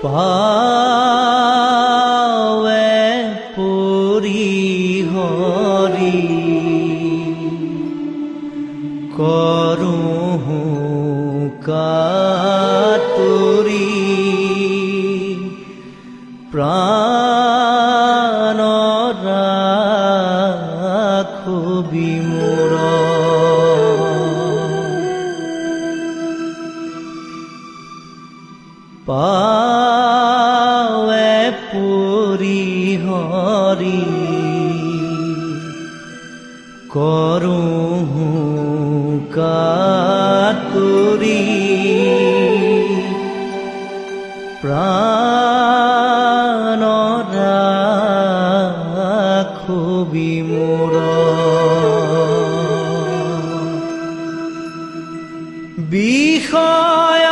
পাৱে পৰিহৰি কৰোঁ কাতুৰি প্ৰাণ ৰাখো বিমূঢ় পাৱে পৰিহৰি কৰোঁ কাতুৰি প্ৰাণ ৰাখো বিমূঢ় বিষয়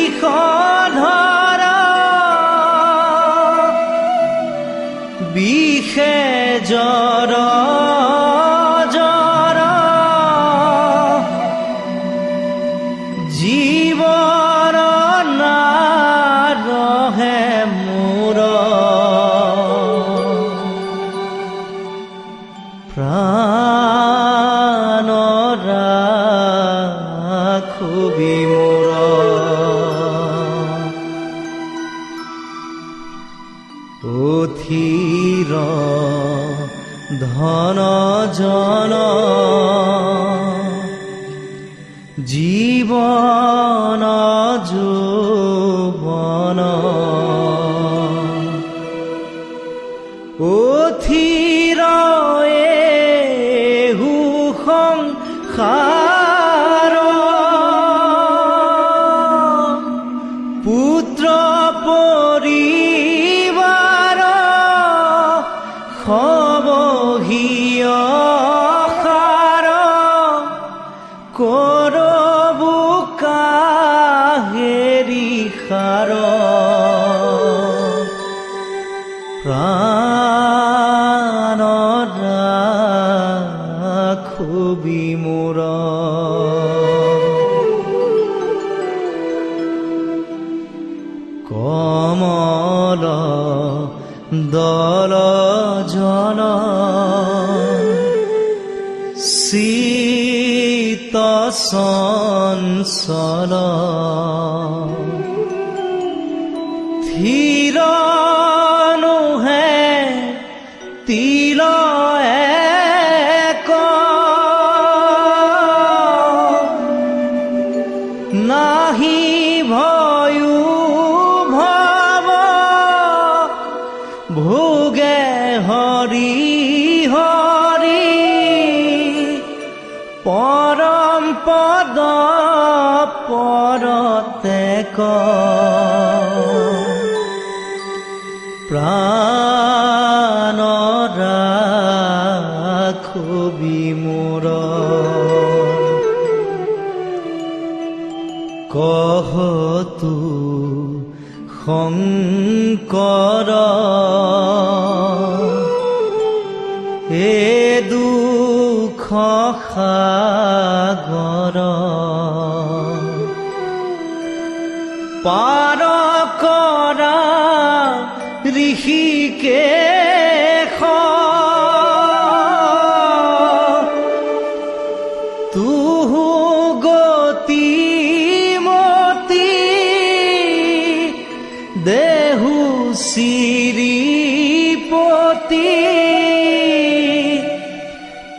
বিষধৰা বিষে জ্বৰ জ্বৰ জীৱন নাৰহে মোৰ প্ৰাণ ৰাখো বিমূঢ় অথিৰ ধন জন জীৱন যৌৱন অথিৰ এহু সংসাৰ পুত্ৰ পৰিবাৰ সবহীয় সাৰ কৰবো কাহেৰি সাৰ প্ৰাণ ৰাখো বিমূঢ় কমল দল জন চিত চঞ্চল থিৰ নোহে তিল এক নাহি ভয়ো ভৱ ভোগে হৰি হৰি পৰম পদ পৰতেক প্ৰাণ ৰাখো বিমূঢ় কহতু শংকৰ এ দুখ সাগৰ পাৰ কৰা ঋষিকেশ তুহু গতি মতি দেহু শ্ৰীপতি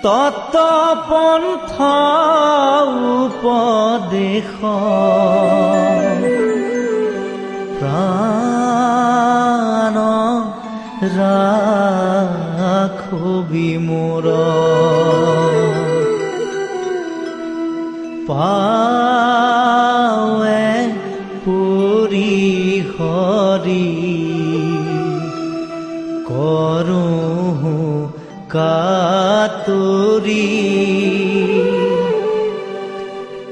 তত্ত্বপন্থ উপদেশ প্ৰাণ ৰাখো বিমূঢ় পাৱে পৰিহৰি কৰোঁ কাতুৰি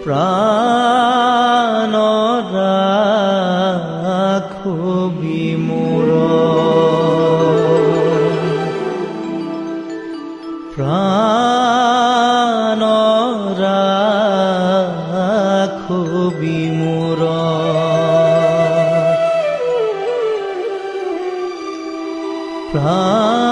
প্ৰাণ ৰাখো বিমূঢ় প্ৰাণ ৰাখো বিমূঢ় প্ৰাণ